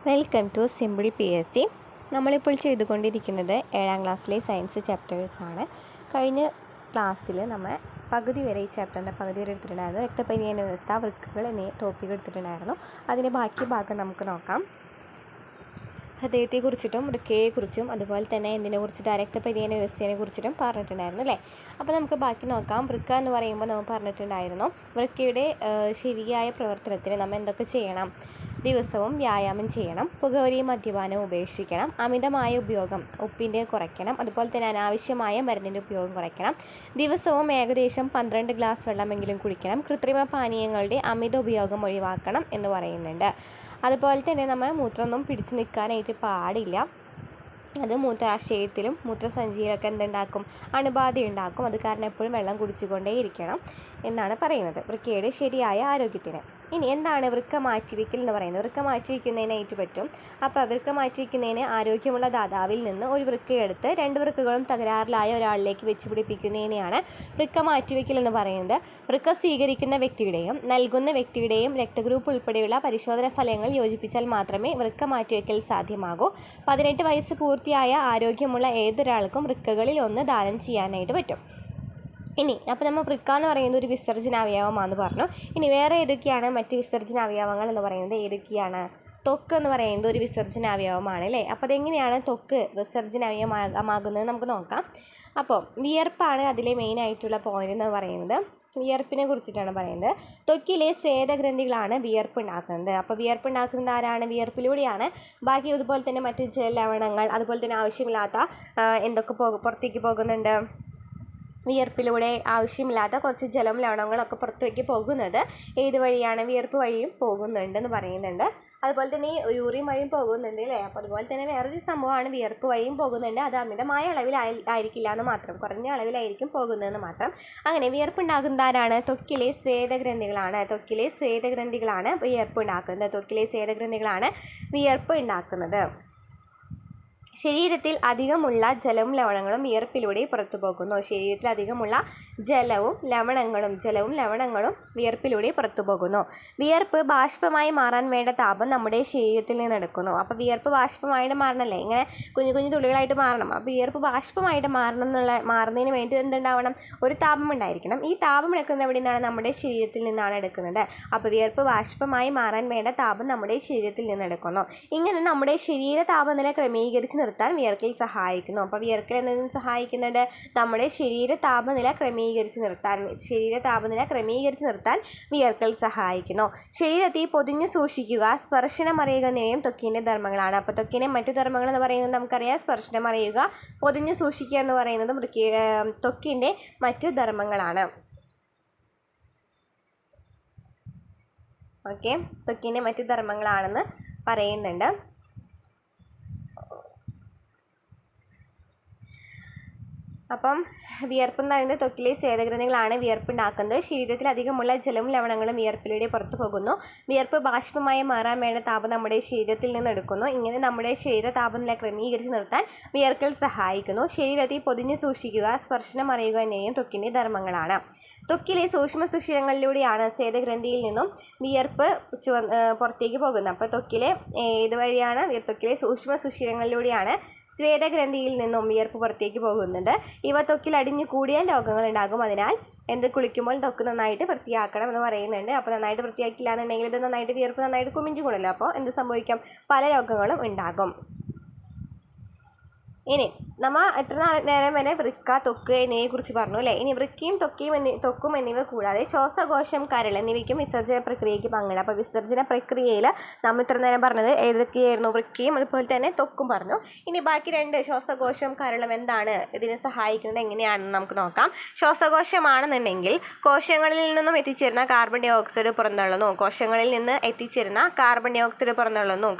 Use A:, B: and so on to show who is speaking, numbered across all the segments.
A: Welcome to simple PSC. നമ്മളിപ്പോൾ ചെയ്തുകൊണ്ടിരിക്കുന്നത് 7ാം ക്ലാസ്സിലെ സയൻസ് ചാപ്റ്റേഴ്സാണ്. കഴിഞ്ഞ ക്ലാസ്സിൽ നമ്മൾ പകുതി വരെ ഈ ചാപ്റ്ററിൻ്റെ പകുതി വരെ എടുത്തിട്ടുണ്ടായിരുന്നു. രക്തപരിചരണ വ്യവസ്ഥ, വൃക്കകൾ എന്നീ ടോപ്പിക് എടുത്തിട്ടുണ്ടായിരുന്നു. അതിൻ്റെ ബാക്കി ഭാഗം നമുക്ക് നോക്കാം. ഹൃദയത്തെക്കുറിച്ചിട്ടും വൃക്കയെക്കുറിച്ചും അതുപോലെ തന്നെ എന്തിനെക്കുറിച്ചിട്ട് രക്തപരിചരണ വ്യവസ്ഥയെ കുറിച്ചിട്ടും പറഞ്ഞിട്ടുണ്ടായിരുന്നു അല്ലേ. അപ്പോൾ നമുക്ക് ബാക്കി നോക്കാം. വൃക്ക എന്ന് പറയുമ്പോൾ നമ്മൾ പറഞ്ഞിട്ടുണ്ടായിരുന്നു വൃക്കയുടെ ശരിയായ പ്രവർത്തനത്തിന് നമ്മൾ എന്തൊക്കെ ചെയ്യണം. ദിവസവും വ്യായാമം ചെയ്യണം, പുകവലിയും മദ്യപാനവും ഉപേക്ഷിക്കണം, അമിതമായ ഉപയോഗം ഉപ്പിൻ്റെ കുറയ്ക്കണം, അതുപോലെ തന്നെ അനാവശ്യമായ മരുന്നിൻ്റെ ഉപയോഗം കുറയ്ക്കണം, ദിവസവും ഏകദേശം 12 ഗ്ലാസ് വെള്ളമെങ്കിലും കുടിക്കണം, കൃത്രിമ പാനീയങ്ങളുടെ അമിത ഉപയോഗം ഒഴിവാക്കണം എന്ന് പറയുന്നുണ്ട്. അതുപോലെ തന്നെ നമ്മൾ മൂത്രമൊന്നും പിടിച്ചു നിൽക്കാനായിട്ട് പാടില്ല. അത് മൂത്രാശയത്തിലും മൂത്രസഞ്ചിയിലൊക്കെ എന്തുണ്ടാക്കും, അണുബാധ ഉണ്ടാക്കും. അത് കാരണം എപ്പോഴും വെള്ളം കുടിച്ചുകൊണ്ടേ ഇരിക്കണം എന്നാണ് പറയുന്നത് വൃക്കയുടെ ശരിയായ ആരോഗ്യത്തിന്. ഇനി എന്താണ് വൃക്ക മാറ്റിവെക്കൽ എന്ന് പറയുന്നത്? വൃക്ക മാറ്റിവെക്കുന്നതിനായിട്ട് പറ്റും. അപ്പോൾ വൃക്ക മാറ്റിവെക്കുന്നതിന് ആരോഗ്യമുള്ള ദാതാവിൽ നിന്ന് ഒരു വൃക്കയെടുത്ത് 2 വൃക്കകളും തകരാറിലായ ഒരാളിലേക്ക് വെച്ച് പിടിപ്പിക്കുന്നതിനെയാണ് വൃക്ക മാറ്റിവെക്കൽ എന്ന് പറയുന്നത്. വൃക്ക സ്വീകരിക്കുന്ന വ്യക്തിയുടെയും നൽകുന്ന വ്യക്തിയുടെയും രക്തഗ്രൂപ്പ് ഉൾപ്പെടെയുള്ള പരിശോധന ഫലങ്ങൾ യോജിപ്പിച്ചാൽ മാത്രമേ വൃക്ക മാറ്റിവെക്കൽ സാധ്യമാകൂ. 18 വയസ്സ് പൂർത്തിയായ ആരോഗ്യമുള്ള ഏതൊരാൾക്കും വൃക്കകളിൽ ഒന്ന് ദാനം ചെയ്യാനായിട്ട് പറ്റും. ഇനി അപ്പോൾ നമ്മൾ വൃക്ക എന്ന് പറയുന്നത് ഒരു വിസർജന അവയവമാണെന്ന് പറഞ്ഞു. ഇനി വേറെ ഏതൊക്കെയാണ് മറ്റ് വിസർജന അവയവങ്ങൾ എന്ന് പറയുന്നത്? ഏതൊക്കെയാണ്? ത്വക്ക് എന്ന് പറയുന്നത് ഒരു വിസർജന അവയവമാണ് അല്ലേ. അപ്പോൾ അതെങ്ങനെയാണ് ത്വക്ക് വിസർജന അവയവമാകുന്നത് നമുക്ക് നോക്കാം. അപ്പോൾ വിയർപ്പാണ് അതിലെ മെയിനായിട്ടുള്ള പോയിന്റ് എന്ന് പറയുന്നത്. വിയർപ്പിനെ കുറിച്ചിട്ടാണ് പറയുന്നത്. ത്വക്കിലെ സ്വേദഗ്രന്ഥികളാണ് വിയർപ്പ് ഉണ്ടാക്കുന്നത്. അപ്പോൾ വിയർപ്പ് ഉണ്ടാക്കുന്നത് ആരാണ്? വിയർപ്പിലൂടെയാണ്. ബാക്കി അതുപോലെ തന്നെ മറ്റ് ജലലവണങ്ങൾ, അതുപോലെ തന്നെ ആവശ്യമില്ലാത്ത എന്തൊക്കെ പുറത്തേക്ക് പോകുന്നുണ്ട്. വിയർപ്പിലൂടെ ആവശ്യമില്ലാത്ത കുറച്ച് ജലം ലവണങ്ങളൊക്കെ പുറത്തേക്ക് പോകുന്നത് ഏത് വഴിയാണ്? വിയർപ്പ് വഴിയും പോകുന്നുണ്ടെന്ന് പറയുന്നുണ്ട്. അതുപോലെ തന്നെ യൂറിൻ വഴിയും പോകുന്നുണ്ട് അല്ലേ. അപ്പോൾ അതുപോലെ തന്നെ വേറൊരു സംഭവമാണ് വിയർപ്പ് വഴിയും പോകുന്നുണ്ട്. അത് അമിതമായ അളവിലായിരിക്കില്ല എന്ന് മാത്രം, കുറഞ്ഞ അളവിലായിരിക്കും പോകുന്നതെന്ന് മാത്രം. അങ്ങനെ വിയർപ്പ് ഉണ്ടാകുന്ന ആരാണ്? ത്വക്കിലെ സ്വേദഗ്രന്ഥികളാണ്. ത്വക്കിലെ സ്വേദഗ്രന്ഥികളാണ് വിയർപ്പ് ഉണ്ടാക്കുന്നത്. ത്വക്കിലെ സ്വേദഗ്രന്ഥികളാണ് വിയർപ്പ് ഉണ്ടാക്കുന്നത്. ശരീരത്തിൽ അധികമുള്ള ജലവും ലവണങ്ങളും വിയർപ്പിലൂടെ പുറത്തു പോകുന്നു. ശരീരത്തിൽ അധികമുള്ള ജലവും ലവണങ്ങളും വിയർപ്പിലൂടെ പുറത്തു പോകുന്നു. വിയർപ്പ് ബാഷ്പമായി മാറാൻ വേണ്ട താപം നമ്മുടെ ശരീരത്തിൽ നിന്ന് എടുക്കുന്നു. അപ്പോൾ വിയർപ്പ് ബാഷ്പമായിട്ട് മാറണമല്ലേ, ഇങ്ങനെ കുഞ്ഞു കുഞ്ഞു തുള്ളികളായിട്ട് മാറണം. അപ്പോൾ വിയർപ്പ് ബാഷ്പമായിട്ട് മാറുന്നതിന് വേണ്ടി എന്തുണ്ടാവണം? ഒരു താപം ഉണ്ടായിരിക്കണം. ഈ താപം എടുക്കുന്നത് എവിടെ നിന്നാണ്? നമ്മുടെ ശരീരത്തിൽ നിന്നാണ് എടുക്കുന്നത്. അപ്പോൾ വിയർപ്പ് ബാഷ്പമായി മാറാൻ വേണ്ട താപം നമ്മുടെ ശരീരത്തിൽ നിന്ന് എടുക്കുന്നു. ഇങ്ങനെ നമ്മുടെ ശരീര താപനില ക്രമീകരിച്ച് നിർത്താൻ വിയർക്കൽ സഹായിക്കുന്നു. അപ്പോൾ വിയർക്കൽ എന്നതിന് സഹായിക്കുന്നുണ്ട് നമ്മുടെ ശരീര താപനില ക്രമീകരിച്ച് നിർത്താൻ വിയർക്കൽ സഹായിക്കുന്നു. ശരീരത്തെ പൊതിഞ്ഞു സൂക്ഷിക്കുക, സ്പർശനം അറിയുക എന്നിവയും ത്വക്കിൻ്റെ ധർമ്മങ്ങളാണ്. അപ്പോൾ ത്വക്കിൻ്റെ മറ്റു ധർമ്മങ്ങൾ എന്ന് പറയുന്നത് നമുക്കറിയാം. സ്പർശനം അറിയുക, പൊതിഞ്ഞു സൂക്ഷിക്കുക എന്ന് പറയുന്നത് ത്വക്കിൻ്റെ മറ്റു ധർമ്മങ്ങളാണ്. ഓക്കെ, ത്വക്കിൻ്റെ മറ്റു ധർമ്മങ്ങളാണെന്ന് പറയുന്നുണ്ട്. അപ്പം വിയർപ്പ് എന്ന് പറയുന്നത് ത്വക്കിലെ സ്വേദഗ്രന്ഥികളാണ് വിയർപ്പുണ്ടാക്കുന്നത്. ശരീരത്തിൽ അധികമുള്ള ജലവും ലവണങ്ങളും വിയർപ്പിലൂടെ പുറത്തു പോകുന്നു. വിയർപ്പ് ബാഷ്പമായി മാറാൻ വേണ്ട താപം നമ്മുടെ ശരീരത്തിൽ നിന്ന് എടുക്കുന്നു. ഇങ്ങനെ നമ്മുടെ ശരീര താപനില ക്രമീകരിച്ച് നിർത്താൻ വിയർക്കൽ സഹായിക്കുന്നു. ശരീരത്തിൽ പൊതിഞ്ഞു സൂക്ഷിക്കുക, സ്പർശനം അറിയുക എന്നിവയും ത്വക്കിൻ്റെ ധർമ്മങ്ങളാണ്. ത്വക്കിലെ സൂക്ഷ്മ സുഷിരങ്ങളിലൂടെയാണ് സ്വേദഗ്രന്ഥിയിൽ നിന്നും വിയർപ്പ് പുറത്തേക്ക് പോകുന്നത്. അപ്പോൾ ത്വക്കിലെ ഏത് വഴിയാണ്? ത്വക്കിലെ സൂക്ഷ്മ സുഷിരങ്ങളിലൂടെയാണ് സ്വേദഗ്രന്ഥിയിൽ നിന്നും വിയർപ്പ് പുറത്തേക്ക് പോകുന്നുണ്ട്. ഇവ ത്വക്കിൽ അടിഞ്ഞു കൂടിയാൽ രോഗങ്ങൾ ഉണ്ടാകും. അതിനാൽ കുളിക്കുമ്പോൾ ത്വക്ക് നന്നായിട്ട് വൃത്തിയാക്കണം എന്ന് പറയുന്നുണ്ട്. അപ്പോൾ നന്നായിട്ട് വൃത്തിയാക്കില്ല എന്നുണ്ടെങ്കിൽ ഇത് നന്നായിട്ട് വിയർപ്പ് നന്നായിട്ട് കുമിഞ്ഞു കൂടല്ലോ. അപ്പോൾ എന്ത് സംഭവിക്കാം? പല രോഗങ്ങളും ഉണ്ടാകും. ഇനി നമ്മൾ എത്ര നേരം വരെ വൃക്ക, ത്വക്ക് എന്നിവയെ കുറിച്ച് പറഞ്ഞു അല്ലേ. ഇനി വൃക്കയും ത്വക്കും എന്നിവ കൂടാതെ ശ്വാസകോശം, കരൾ എന്നിവയ്ക്കും വിസർജന പ്രക്രിയയ്ക്ക് പങ്കിടും. അപ്പോൾ വിസർജന പ്രക്രിയയിൽ നമ്മൾ ഇത്ര നേരം പറഞ്ഞത് ഏതൊക്കെയായിരുന്നു? വൃക്കയും അതുപോലെ തന്നെ ത്വക്കും പറഞ്ഞു. ഇനി ബാക്കി 2 ശ്വാസകോശം, കരളും എന്താണ് ഇതിനെ സഹായിക്കുന്നത് എങ്ങനെയാണെന്ന് നമുക്ക് നോക്കാം. ശ്വാസകോശമാണെന്നുണ്ടെങ്കിൽ കോശങ്ങളിൽ നിന്നും എത്തിച്ചേരുന്ന കാർബൺ ഡൈ ഓക്സൈഡ് പുറന്തള്ളുന്നു.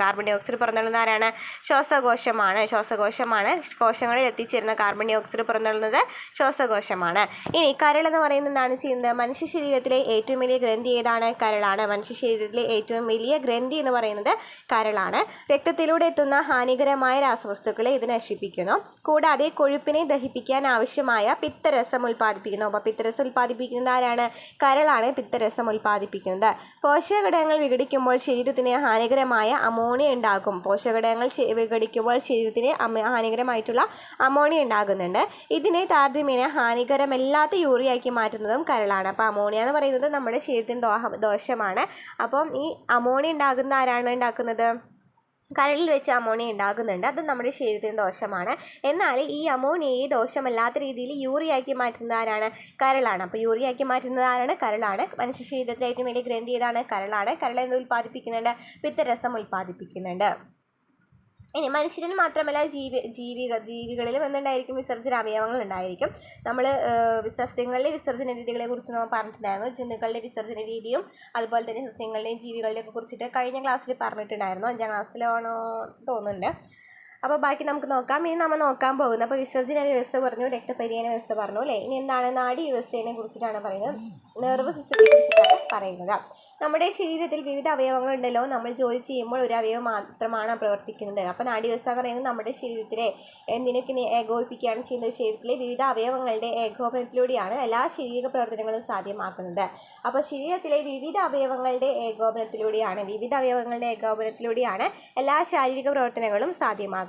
A: കാർബൺ ഡൈ ഓക്സൈഡ് പുറന്തള്ളുന്ന ആരാണ്? ശ്വാസകോശമാണ്. ശ്വാസകോശമാണ്. കോശങ്ങളിൽ എത്തിച്ചേരുന്ന കാർബൺ ഡൈ ഓക്സൈഡ് പുറന്തള്ളുന്നത് ശ്വാസകോശമാണ്. ഇനി കരൾ എന്ന് പറയുന്നത് എന്താണ് ചെയ്യുന്നത്? മനുഷ്യ ശരീരത്തിലെ ഏറ്റവും വലിയ ഗ്രന്ഥി ഏതാണ്? കരളാണ്. മനുഷ്യ ശരീരത്തിലെ ഏറ്റവും വലിയ ഗ്രന്ഥി എന്ന് പറയുന്നത് കരളാണ്. രക്തത്തിലൂടെ എത്തുന്ന ഹാനികരമായ രാസവസ്തുക്കളെ ഇത് നശിപ്പിക്കുന്നു. കൂടാതെ കൊഴുപ്പിനെ ദഹിപ്പിക്കാൻ ആവശ്യമായ പിത്തരസം ഉൽപ്പാദിപ്പിക്കുന്നു. അപ്പോൾ പിത്തരസം ഉൽപ്പാദിപ്പിക്കുന്നത് ആരാണ്? കരളാണ് പിത്തരസം ഉൽപ്പാദിപ്പിക്കുന്നത്. പോഷകഘടകങ്ങൾ വിഘടിക്കുമ്പോൾ ശരീരത്തിന് ഹാനികരമായ അമോണിയ ഉണ്ടാകും. പോഷകഘടകങ്ങൾ വിഘടിക്കുമ്പോൾ ശരീരത്തിന് ഹാനികരമായിട്ടുള്ള അമോണിയ ഉണ്ടാകുന്നുണ്ട്. ഇതിനെ താരതമ്യേന ഹാനികരമല്ലാത്ത യൂറിയാക്കി മാറ്റുന്നതും കരളാണ്. അപ്പോൾ അമോണിയ എന്ന് പറയുന്നത് നമ്മുടെ ശരീരത്തിന് ദോഷമാണ്. അപ്പം ഈ അമോണിയ ഉണ്ടാകുന്ന ആരാണ് ഉണ്ടാക്കുന്നത്? കരളിൽ വെച്ച് അമോണിയ ഉണ്ടാകുന്നുണ്ട്. അത് നമ്മുടെ ശരീരത്തിന് ദോഷമാണ്. എന്നാൽ ഈ അമോണിയയെ ദോഷമല്ലാത്ത രീതിയിൽ യൂറിയാക്കി മാറ്റുന്നത് ആരാണ്? കരളാണ്. അപ്പോൾ യൂറിയാക്കി മാറ്റുന്നത് ആരാണ്? കരളാണ്. മനുഷ്യ ശരീരത്തിലെ ഏറ്റവും വലിയ ഗ്രന്ഥി ഏതാണ്? കരളാണ്. കരൾ എന്ത് ഉൽപ്പാദിപ്പിക്കുന്നുണ്ട്? പിത്തരസം ഉൽപ്പാദിപ്പിക്കുന്നുണ്ട്. ഇനി മനുഷ്യരിൽ മാത്രമല്ല ജീവികളിലും എന്തുണ്ടായിരിക്കും? വിസർജന അവയവങ്ങൾ ഉണ്ടായിരിക്കും. നമ്മൾ സസ്യങ്ങളുടെ വിസർജന രീതികളെ കുറിച്ച് നമ്മൾ പറഞ്ഞിട്ടുണ്ടായിരുന്നു. ജന്തുക്കളുടെ വിസർജന രീതിയും അതുപോലെ തന്നെ സസ്യങ്ങളുടെയും ജീവികളുടെയും ഒക്കെ കുറിച്ചിട്ട് കഴിഞ്ഞ ക്ലാസ്സിൽ പറഞ്ഞിട്ടുണ്ടായിരുന്നു. 5ാം ക്ലാസ്സിലാണോ തോന്നുന്നുണ്ട്. അപ്പോൾ ബാക്കി നമുക്ക് നോക്കാം. ഇനി നമ്മൾ നോക്കാൻ പോകുന്നത്, അപ്പോൾ വിസർജന വ്യവസ്ഥ പറഞ്ഞു, രക്തപര്യന വ്യവസ്ഥ പറഞ്ഞു അല്ലേ. ഇനി എന്താണ്? നാഡീ വ്യവസ്ഥയെ കുറിച്ചിട്ടാണ് പറയുന്നത്. നെർവ് സിസ്റ്റത്തെ കുറിച്ചിട്ടാണ് പറയുന്നത്. നമ്മുടെ ശരീരത്തിൽ വിവിധ അവയവങ്ങളുണ്ടല്ലോ. നമ്മൾ ജോലി ചെയ്യുമ്പോൾ ഒരു അവയവം മാത്രമാണ് പ്രവർത്തിക്കുന്നത്. അപ്പോൾ നാഡീവ്യവസ്ഥ എന്ന് പറയുന്നത് നമ്മുടെ ശരീരത്തിലെ എന്തിനൊക്കെ ഏകോപിപ്പിക്കുകയാണ് ചെയ്യുന്നത്? ശരീരത്തിലെ വിവിധ അവയവങ്ങളുടെ ഏകോപനത്തിലൂടെയാണ് എല്ലാ ശാരീരിക പ്രവർത്തനങ്ങളും സാധ്യമാക്കുന്നത്. അപ്പോൾ ശരീരത്തിലെ വിവിധ അവയവങ്ങളുടെ ഏകോപനത്തിലൂടെയാണ് എല്ലാ ശാരീരിക പ്രവർത്തനങ്ങളും സാധ്യമാക്കുന്നത്.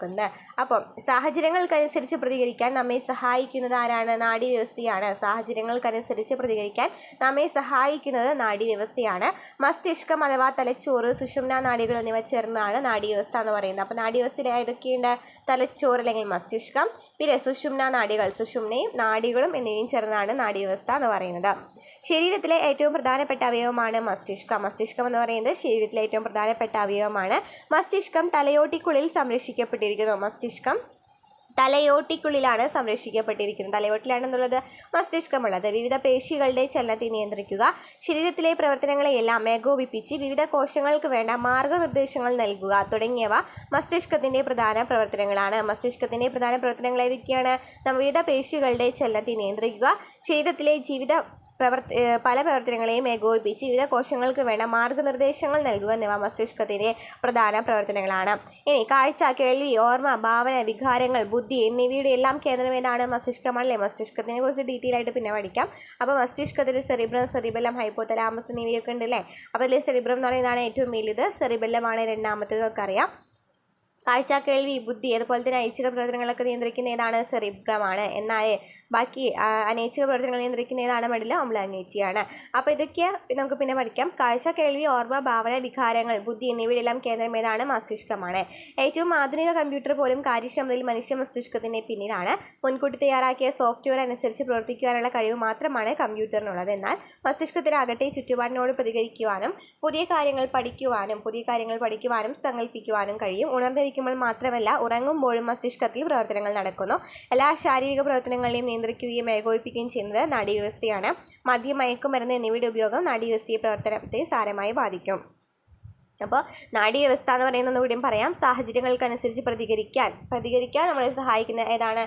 A: അപ്പം സാഹചര്യങ്ങൾക്കനുസരിച്ച് പ്രതികരിക്കാൻ നമ്മെ സഹായിക്കുന്നത് ആരാണ്? നാഡീവ്യവസ്ഥയാണ്. സാഹചര്യങ്ങൾക്കനുസരിച്ച് പ്രതികരിക്കാൻ നമ്മെ സഹായിക്കുന്നത് നാഡീവ്യവസ്ഥയാണ്. മസ്തിഷ്കം അഥവാ തലച്ചോറ്, സുഷുമ്നാ നാഡികൾ എന്നിവ ചേർന്നാണ് നാഡീവ്യവസ്ഥ എന്ന് പറയുന്നത്. അപ്പോൾ നാഡീവ്യവസ്ഥയിൽ ഏതൊക്കെയുണ്ട്? തലച്ചോറ് അല്ലെങ്കിൽ മസ്തിഷ്കം, പിന്നെ സുഷുമ്നാ നാഡികൾ, സുഷുമ്നയും നാഡികളും എന്നിവയും ചേർന്നാണ് നാഡീവ്യവസ്ഥ എന്ന് പറയുന്നത്. ശരീരത്തിലെ ഏറ്റവും പ്രധാനപ്പെട്ട അവയവമാണ് മസ്തിഷ്കം. മസ്തിഷ്കം എന്ന് പറയുന്നത് ശരീരത്തിലെ ഏറ്റവും പ്രധാനപ്പെട്ട അവയവമാണ്. മസ്തിഷ്കം തലയോട്ടിക്കുള്ളിൽ സംരക്ഷിക്കപ്പെട്ടിരിക്കുന്നു. മസ്തിഷ്കം തലയോട്ടിക്കുള്ളിലാണ് സംരക്ഷിക്കപ്പെട്ടിരിക്കുന്നത്. തലയോട്ടിലാണെന്നുള്ളത് മസ്തിഷ്കമുള്ളത്. വിവിധ പേശികളുടെ ചലനത്തെ നിയന്ത്രിക്കുക, ശരീരത്തിലെ പ്രവർത്തനങ്ങളെയെല്ലാം ഏകോപിപ്പിച്ച് വിവിധ കോശങ്ങൾക്ക് വേണ്ട മാർഗനിർദ്ദേശങ്ങൾ നൽകുക തുടങ്ങിയവ മസ്തിഷ്കത്തിൻ്റെ പ്രധാന പ്രവർത്തനങ്ങളാണ്. മസ്തിഷ്കത്തിൻ്റെ പ്രധാന പ്രവർത്തനങ്ങൾ ഏതൊക്കെയാണ്? വിവിധ പേശികളുടെ ചലനത്തെ നിയന്ത്രിക്കുക, ശരീരത്തിലെ പല പ്രവർത്തനങ്ങളെയും ഏകോപിപ്പിച്ച് വിവിധ കോശങ്ങൾക്ക് വേണ്ട മാർഗനിർദ്ദേശങ്ങൾ നൽകുക എന്നിവ മസ്തിഷ്കത്തിൻ്റെ പ്രധാന പ്രവർത്തനങ്ങളാണ്. ഇനി കാഴ്ച, കേൾവി, ഓർമ്മ, ഭാവന, വികാരങ്ങൾ, ബുദ്ധി എന്നിവയുടെ എല്ലാം കേന്ദ്രം ഏതാണ്? മസ്തിഷ്കമാണല്ലേ. മസ്തിഷ്കത്തിനെ കുറിച്ച് ഡീറ്റെയിൽ ആയിട്ട് പിന്നെ പഠിക്കാം. അപ്പോൾ മസ്തിഷ്കത്തിൽ സെറിബ്രം, സെറിബെല്ലം, ഹൈപ്പോതലാമസ് എന്നിവയൊക്കെ ഉണ്ട് അല്ലേ. അപ്പോൾ അതിൽ സെറിബ്രം എന്ന് പറയുന്നതാണ് ഏറ്റവും വലുത്, സെറിബെല്ലമാണ് രണ്ടാമത്തേത് നമുക്കറിയാം. കാഴ്ച, കേൾവി, ബുദ്ധി അതുപോലെ തന്നെ ഐച്ഛിക പ്രവർത്തനങ്ങളൊക്കെ നിയന്ത്രിക്കുന്ന ഏതാണ്? സെറിബ്രമാണ്. എന്നാൽ ബാക്കി അനൈച്ഛിക പ്രവർത്തനങ്ങൾ നിയന്ത്രിക്കുന്ന ഏതാണ്? മെഡില ഓംബ്ലാങ്കേറ്റിയാണ്. അപ്പോൾ ഇതൊക്കെ നമുക്ക് പിന്നെ പഠിക്കാം. കാഴ്ച, കേൾവി, ഓർമ്മ, ഭാവന, വികാരങ്ങൾ, ബുദ്ധി എന്നിവയുടെ എല്ലാം കേന്ദ്രം ഏതാണ്? മസ്തിഷ്കമാണ്. ഏറ്റവും ആധുനിക കമ്പ്യൂട്ടർ പോലും കാര്യക്ഷമതയിൽ മനുഷ്യ മസ്തിഷ്കത്തിന് പിന്നിലാണ്. മുൻകൂട്ടി തയ്യാറാക്കിയ സോഫ്റ്റ്വെയർ അനുസരിച്ച് പ്രവർത്തിക്കുവാനുള്ള കഴിവ് മാത്രമാണ് കമ്പ്യൂട്ടറിനുള്ളത്. എന്നാൽ മസ്തിഷ്കത്തിനാകട്ടെ ചുറ്റുപാടിനോട് പ്രതികരിക്കുവാനും പുതിയ കാര്യങ്ങൾ പഠിക്കുവാനും സങ്കല്പിക്കുവാനും കഴിയും. ഉണർന്നിരിക്കുമ്പോൾ മാത്രമല്ല, ഉറങ്ങുമ്പോഴും മസ്തിഷ്കത്തിൽ പ്രവർത്തനങ്ങൾ നടക്കുന്നു. എല്ലാ ശാരീരിക പ്രവർത്തനങ്ങളെയും നിയന്ത്രിക്കുകയും ഏകോപിപ്പിക്കുകയും ചെയ്യുന്നത് നാഡീവ്യവസ്ഥയാണ്. മദ്യം, മയക്കുമരുന്ന് എന്നിവയുടെ ഉപയോഗം നാഡീവ്യവസ്ഥയെ പ്രവർത്തനത്തെ സാരമായി ബാധിക്കും. അപ്പോൾ നാഡീവ്യവസ്ഥ എന്ന് പറയുന്നത് കൂടിയും പറയാം. സാഹചര്യങ്ങൾക്കനുസരിച്ച് പ്രതികരിക്കാൻ നമ്മളെ സഹായിക്കുന്ന ഏതാണ്?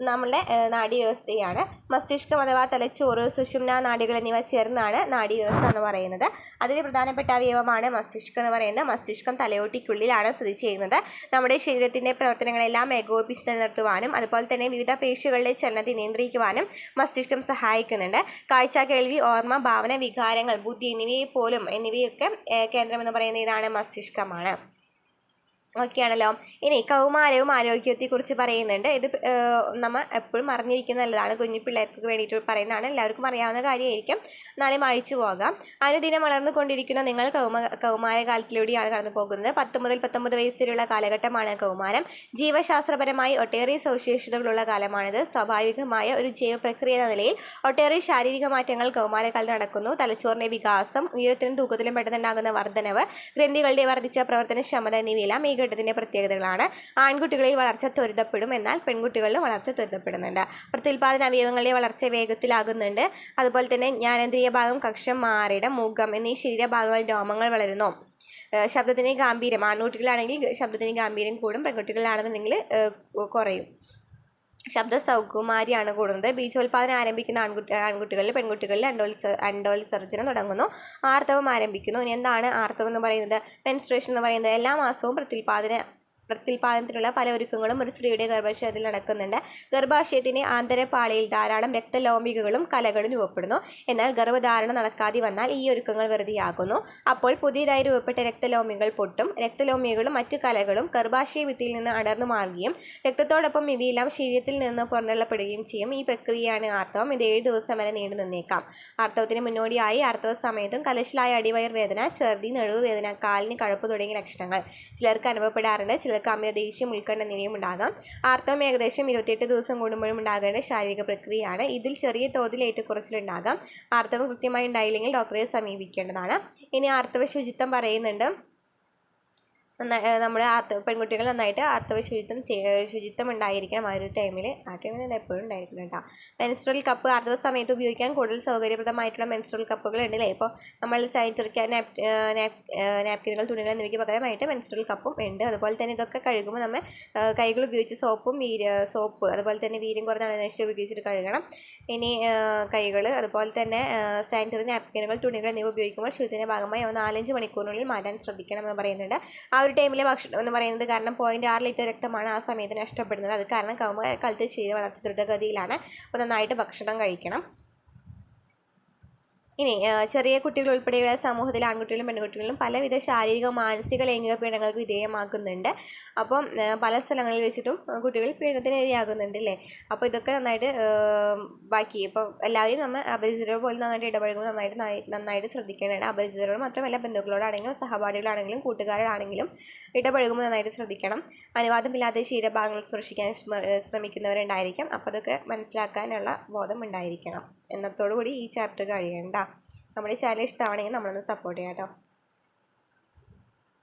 A: നമ്മളുടെ നാഡീവ്യവസ്ഥയാണ്. മസ്തിഷ്കം അഥവാ തലച്ചോറ്, സുഷുമ്നാ നാഡികൾ എന്നിവ ചേർന്നാണ് നാഡീവ്യവസ്ഥ എന്ന് പറയുന്നത്. അതിൽ പ്രധാനപ്പെട്ട അവയവമാണ് മസ്തിഷ്കം എന്ന് പറയുന്നത്. മസ്തിഷ്കം തലയോട്ടിക്കുള്ളിലാണ് സ്ഥിതി ചെയ്യുന്നത്. നമ്മുടെ ശരീരത്തിൻ്റെ പ്രവർത്തനങ്ങളെല്ലാം ഏകോപിപ്പിച്ച് നിലനിർത്തുവാനും അതുപോലെ തന്നെ വിവിധ പേശികളുടെ ചലനത്തെ നിയന്ത്രിക്കുവാനും മസ്തിഷ്കം സഹായിക്കുന്നുണ്ട്. കാഴ്ച, കേൾവി, ഓർമ്മ, ഭാവന, വികാരങ്ങൾ, ബുദ്ധി എന്നിവയൊക്കെ കേന്ദ്രം എന്ന് പറയുന്നത് ഏതാണ്? മസ്തിഷ്കമാണ്. ഓക്കെയാണല്ലോ. ഇനി കൗമാരവും ആരോഗ്യത്തെക്കുറിച്ച് പറയുന്നുണ്ട്. ഇത് നമ്മൾ എപ്പോഴും അറിഞ്ഞിരിക്കുന്ന നല്ലതാണ്. കുഞ്ഞു പിള്ളേർക്ക് വേണ്ടിയിട്ട് പറയുന്നതാണ്. എല്ലാവർക്കും അറിയാവുന്ന കാര്യമായിരിക്കും, എന്നാലും വായിച്ചു പോകാം. അനുദിനം വളർന്നുകൊണ്ടിരിക്കുന്ന നിങ്ങൾ കൗമാരകാലത്തിലൂടെയാണ് കടന്നു പോകുന്നത്. 10 മുതൽ 19 വയസ്സ് വരെയുള്ള കാലഘട്ടമാണ് കൗമാരം. ജീവശാസ്ത്രപരമായി ഒട്ടേറെ സവിശേഷതകളുള്ള കാലമാണിത്. സ്വാഭാവികമായ ഒരു ജൈവ പ്രക്രിയ എന്ന നിലയിൽ ഒട്ടേറെ ശാരീരിക മാറ്റങ്ങൾ കൗമാരകാലത്ത് നടക്കുന്നു. തലച്ചോറിൻ്റെ വികാസം, ഉയരത്തിലും തൂക്കത്തിലും പെട്ടെന്നുണ്ടാകുന്ന വർധനവ്, ഗ്രന്ഥികളുടെ വർദ്ധിച്ച പ്രവർത്തനക്ഷമത എന്നിവയെല്ലാം ഈ ഘട്ടത്തിൻ്റെ പ്രത്യേകതകളാണ്. ആൺകുട്ടികളിൽ വളർച്ച ത്വരിതപ്പെടും, എന്നാൽ പെൺകുട്ടികളിൽ വളർച്ച ത്വരിതപ്പെടുന്നുണ്ട്. പ്രത്യുൽപാദന അവയവങ്ങളുടെ വളർച്ച വേഗത്തിലാകുന്നുണ്ട്. അതുപോലെ തന്നെ ജ്ഞാനേന്ദ്രിയ ഭാഗം, കക്ഷം, മാറിടം, മുഖം എന്നീ ശരീരഭാഗങ്ങളിൽ രോമങ്ങൾ വളരുന്നു. ശബ്ദത്തിന് ഗാംഭീര്യം, ആൺകുട്ടികളാണെങ്കിൽ ശബ്ദത്തിന് ഗാംഭീര്യം കൂടും, പെൺകുട്ടികളാണെന്നുണ്ടെങ്കിൽ കുറയും. ശബ്ദ സൗകുമാരിയാണ് കൂടുന്നത്. ബീജോത്പാദനം ആരംഭിക്കുന്ന ആൺകുട്ടികളിൽ പെൺകുട്ടികളിൽ അണ്ടോത്സർജനം തുടങ്ങുന്നു. ആർത്തവം ആരംഭിക്കുന്നു. ഇനി എന്താണ് ആർത്തവം എന്ന് പറയുന്നത്? മെൻസ്ട്രേഷൻ എന്ന് പറയുന്നത് എല്ലാ മാസവും പ്രത്യുൽപാദനത്തിനുള്ള പല ഒരുക്കങ്ങളും ഒരു സ്ത്രീയുടെ ഗർഭാശയത്തിൽ നടക്കുന്നുണ്ട്. ഗർഭാശയത്തിന്റെ ആന്തരപാളിയിൽ ധാരാളം രക്തലോമികകളും കലകളും രൂപപ്പെടുന്നു. എന്നാൽ ഗർഭധാരണം നടക്കാതെ വന്നാൽ ഈ ഒരുക്കങ്ങൾ വെറുതെയാകുന്നു. അപ്പോൾ പുതിയതായി രൂപപ്പെട്ട രക്തലോമികൾ പൊട്ടും. രക്തലോമികളും മറ്റു കലകളും ഗർഭാശയ ഭിത്തിയിൽ നിന്ന് അടർന്നു മാറുകയും രക്തത്തോടൊപ്പം ഇവയെല്ലാം ശരീരത്തിൽ നിന്ന് പുറന്തള്ളപ്പെടുകയും ചെയ്യും. ഈ പ്രക്രിയയാണ് ആർത്തവം. ഇത് 7 ദിവസം വരെ നീണ്ടു നിന്നേക്കാം. ആർത്തവത്തിന് മുന്നോടിയായി ആർത്തവ സമയത്തും കലശലായ അടിവയർ വേദന, ഛർദി, നടുവുവേദന, കാലിന് കഴപ്പ് തുടങ്ങിയ ലക്ഷണങ്ങൾ ചിലർക്ക് അനുഭവപ്പെടാറുണ്ട്. ചിലർക്ക് അമിത ദേഷ്യം, ഉത്കണ്ഠ എന്നിവയും ഉണ്ടാകാം. ആർത്തവം ഏകദേശം 28 ദിവസം കൂടുമ്പോഴും ഉണ്ടാകേണ്ട ശാരീരിക പ്രക്രിയയാണ്. ഇതിൽ ചെറിയ തോതിൽ ഏറ്റക്കുറച്ചിലുണ്ടാകാം. ആർത്തവം കൃത്യമായി ഉണ്ടായില്ലെങ്കിൽ ഡോക്ടറെ സമീപിക്കേണ്ടതാണ്. ഇനി ആർത്തവ ശുചിത്വം പറയുന്നുണ്ട്. നമ്മൾ പെൺകുട്ടികൾ നന്നായിട്ട് ആർത്തവ ശുചിത്വം ഉണ്ടായിരിക്കണം ആ ഒരു ടൈമിൽ. ആ ടൈമിൽ എപ്പോഴും ഉണ്ടായിരിക്കണം കേട്ടോ. മെൻസ്ട്രൽ കപ്പ് ആർത്തവ സമയത്ത് ഉപയോഗിക്കാൻ കൂടുതൽ സൗകര്യപ്രദമായിട്ടുള്ള മെൻസ്ട്രൽ കപ്പുകൾ ഉണ്ട് അല്ലേ. ഇപ്പോൾ നമ്മൾ സാനിറ്ററി നാപ്കിനുകൾ, തുണികൾ എന്നിവയ്ക്ക് പകരമായിട്ട് മെൻസ്ട്രൽ കപ്പും ഉണ്ട്. അതുപോലെ തന്നെ ഇതൊക്കെ കഴുകുമ്പോൾ നമ്മൾ കൈകൾ ഉപയോഗിച്ച് സോപ്പ് അതുപോലെ തന്നെ വീര്യം കുറഞ്ഞ അണനശിച്ച് ഉപയോഗിച്ചിട്ട് കഴുകണം. ഇനി കൈകൾ അതുപോലെ തന്നെ സാനിറ്ററി നാപ്കിനുകൾ, തുണികൾ എന്നിവ ഉപയോഗിക്കുമ്പോൾ ശുചിത്വത്തിൻ്റെ ഭാഗമായി 4-5 മണിക്കൂറിനുള്ളിൽ മാറ്റാൻ ശ്രദ്ധിക്കണം എന്ന് പറയുന്നുണ്ട്. ആ ഒരു ടൈമിലെ ഭക്ഷണം എന്ന് പറയുന്നത് കാരണം 0.6 ലിറ്റർ രക്തമാണ് ആ സമയത്ത് നഷ്ടപ്പെടുന്നത്. അത് കാരണം കൗമാരക്കാലത്ത് ശരീര വളർച്ച ദ്രുതഗതിയിലാണ്. അപ്പോൾ നന്നായിട്ട് ഭക്ഷണം കഴിക്കണം. ഇനി ചെറിയ കുട്ടികൾ ഉൾപ്പെടെയുള്ള സമൂഹത്തിൽ ആൺകുട്ടികളും പെൺകുട്ടികളും പലവിധ ശാരീരിക, മാനസിക, ലൈംഗിക പീഡനങ്ങൾക്ക് വിധേയമാക്കുന്നുണ്ട്. അപ്പം പല സ്ഥലങ്ങളിൽ വെച്ചിട്ടും കുട്ടികൾ പീഡനത്തിന് ഇരയാകുന്നുണ്ട് അല്ലേ. അപ്പോൾ ഇതൊക്കെ നന്നായിട്ട് ബാക്കി ഇപ്പോൾ എല്ലാവരും നമ്മൾ അപരിചിതരോട് പോലും നന്നായിട്ട് ഇടപഴകുമ്പോൾ നന്നായിട്ട് ശ്രദ്ധിക്കേണ്ടതാണ്. അപരിചിതരോട് മാത്രമല്ല, ബന്ധുക്കളോടാണെങ്കിലും സഹപാഠികളാണെങ്കിലും കൂട്ടുകാരാണെങ്കിലും ഇടപഴകുമ്പോൾ നന്നായിട്ട് ശ്രദ്ധിക്കണം. അനുവാദമില്ലാതെ ശരീരഭാഗങ്ങൾ സ്പർശിക്കാൻ ശ്രമിക്കുന്നവരുണ്ടായിരിക്കും. അപ്പോൾ അതൊക്കെ മനസ്സിലാക്കാനുള്ള ബോധം ഉണ്ടായിരിക്കണം. എന്നത്തോടുകൂടി ഈ ചാപ്റ്റർ കഴിയണ്ട. നമ്മുടെ ചാനൽ ഇഷ്ടമാണെങ്കിൽ നമ്മളൊന്ന് സപ്പോർട്ട് ചെയ്യാം കേട്ടോ.